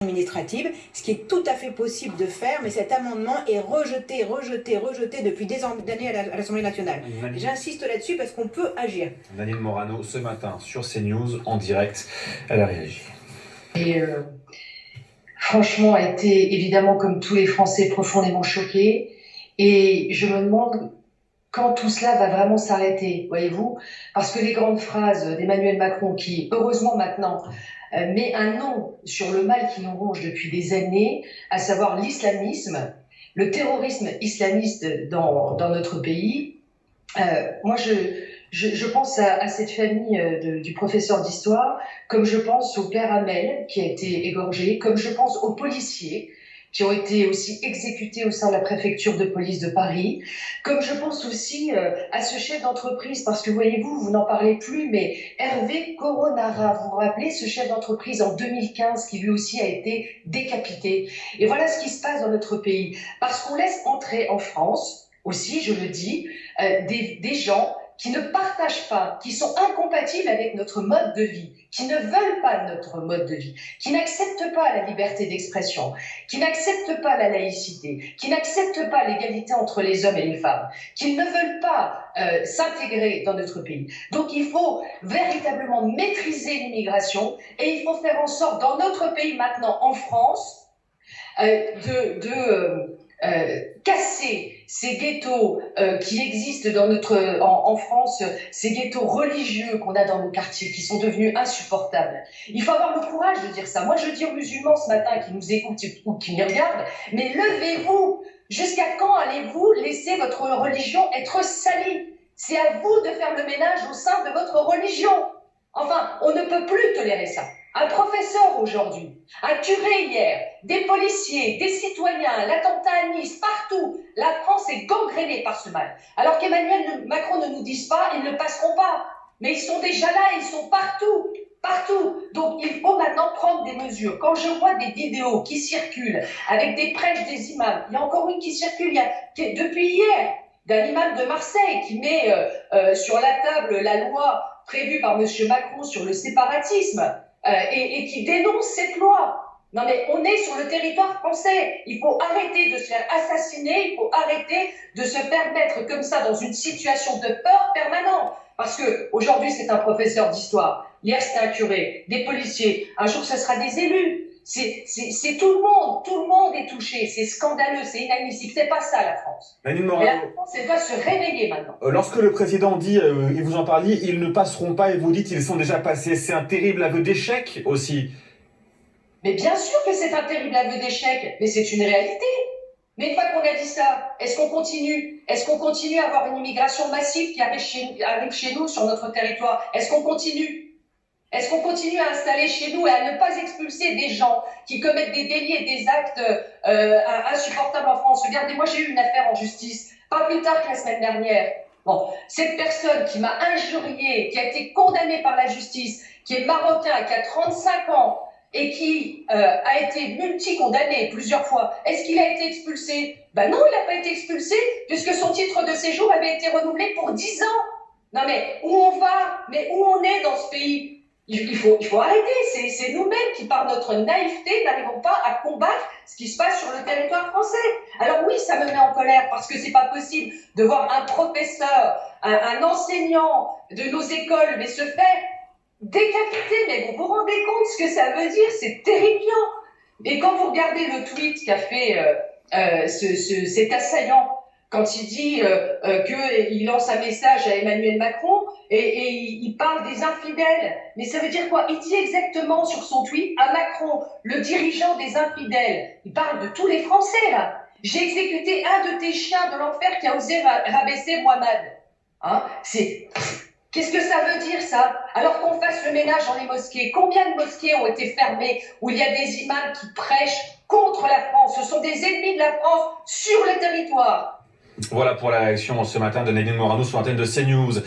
administrative, ce qui est tout à fait possible de faire, mais cet amendement est rejeté depuis des années à l'Assemblée nationale. J'insiste là-dessus parce qu'on peut agir. Nadine Morano, ce matin sur CNews, en direct, elle a réagi. Et franchement, a été évidemment, comme tous les Français, profondément choquée. Et je me demande quand tout cela va vraiment s'arrêter, voyez-vous, parce que les grandes phrases d'Emmanuel Macron, qui heureusement maintenant met un nom sur le mal qui nous ronge depuis des années, à savoir l'islamisme, le terrorisme islamiste dans notre pays. Moi, je pense à cette famille du professeur d'histoire, comme je pense au père Hamel qui a été égorgé, comme je pense aux policiers qui ont été aussi exécutés au sein de la préfecture de police de Paris, comme je pense aussi à ce chef d'entreprise, parce que voyez-vous, vous n'en parlez plus, mais Hervé Coronara, vous vous rappelez ce chef d'entreprise en 2015 qui lui aussi a été décapité. Et voilà ce qui se passe dans notre pays, parce qu'on laisse entrer en France, aussi, je le dis, des gens qui ne partagent pas, qui sont incompatibles avec notre mode de vie, qui ne veulent pas notre mode de vie, qui n'acceptent pas la liberté d'expression, qui n'acceptent pas la laïcité, qui n'acceptent pas l'égalité entre les hommes et les femmes, qui ne veulent pas s'intégrer dans notre pays. Donc il faut véritablement maîtriser l'immigration et il faut faire en sorte dans notre pays maintenant, en France, casser ces ghettos qui existent en France, ces ghettos religieux qu'on a dans nos quartiers, qui sont devenus insupportables. Il faut avoir le courage de dire ça. Moi, je dis aux musulmans ce matin qui nous écoutent ou qui me regardent, mais levez-vous. Jusqu'à quand allez-vous laisser votre religion être salie? C'est à vous de faire le ménage au sein de votre religion. Enfin, on ne peut plus tolérer ça. Un professeur aujourd'hui, un curé hier, des policiers, des citoyens, l'attentat à Nice, partout. La France est gangrénée par ce mal. Alors qu'Emmanuel Macron ne nous dise pas, ils ne passeront pas. Mais ils sont déjà là, ils sont partout. Partout. Donc il faut maintenant prendre des mesures. Quand je vois des vidéos qui circulent avec des prêches des imams, il y a encore une qui circule depuis hier, d'un imam de Marseille qui met sur la table la loi prévue par M. Macron sur le séparatisme. Et qui dénonce cette loi. Non mais on est sur le territoire français. Il faut arrêter de se faire assassiner, il faut arrêter de se faire mettre comme ça dans une situation de peur permanente. Parce que aujourd'hui c'est un professeur d'histoire, hier c'était un curé, des policiers, un jour ce sera des élus. C'est tout le monde est touché, c'est scandaleux, c'est inadmissible, c'est pas ça la France. Et la France, elle doit se réveiller maintenant. Lorsque le président dit, et vous en parliez, ils ne passeront pas, et vous dites ils sont déjà passés, c'est un terrible aveu d'échec aussi. Mais bien sûr que c'est un terrible aveu d'échec, mais c'est une réalité. Mais une fois qu'on a dit ça, est-ce qu'on continue? Est-ce qu'on continue à avoir une immigration massive qui arrive chez nous, sur notre territoire? Est-ce qu'on continue? Est-ce qu'on continue à installer chez nous et à ne pas expulser des gens qui commettent des délits et des actes insupportables en France? Regardez, moi j'ai eu une affaire en justice, pas plus tard que la semaine dernière. Bon, cette personne qui m'a injuriée, qui a été condamnée par la justice, qui est marocain, qui a 35 ans et qui a été multi-condamné plusieurs fois, est-ce qu'il a été expulsé? Ben non, il n'a pas été expulsé puisque son titre de séjour avait été renouvelé pour 10 ans. Non mais où on va? Mais où on est dans ce pays? Il faut arrêter, c'est nous-mêmes qui, par notre naïveté, n'arrivons pas à combattre ce qui se passe sur le territoire français. Alors oui, ça me met en colère parce que c'est pas possible de voir un professeur, un enseignant de nos écoles, mais se faire décapiter. Mais vous vous rendez compte ce que ça veut dire? C'est terrifiant. Et quand vous regardez le tweet qu'a fait cet assaillant, quand il dit qu'il lance un message à Emmanuel Macron et il parle des infidèles. Mais ça veut dire quoi? Il dit exactement sur son tweet à Macron, le dirigeant des infidèles. Il parle de tous les Français, là. J'ai exécuté un de tes chiens de l'enfer qui a osé rabaisser Mohamed. Hein? Qu'est-ce que ça veut dire, ça? Alors qu'on fasse le ménage dans les mosquées. Combien de mosquées ont été fermées où il y a des imams qui prêchent contre la France? Ce sont des ennemis de la France sur le territoire. Voilà pour la réaction ce matin de Nadine Morano sur l'antenne de CNews.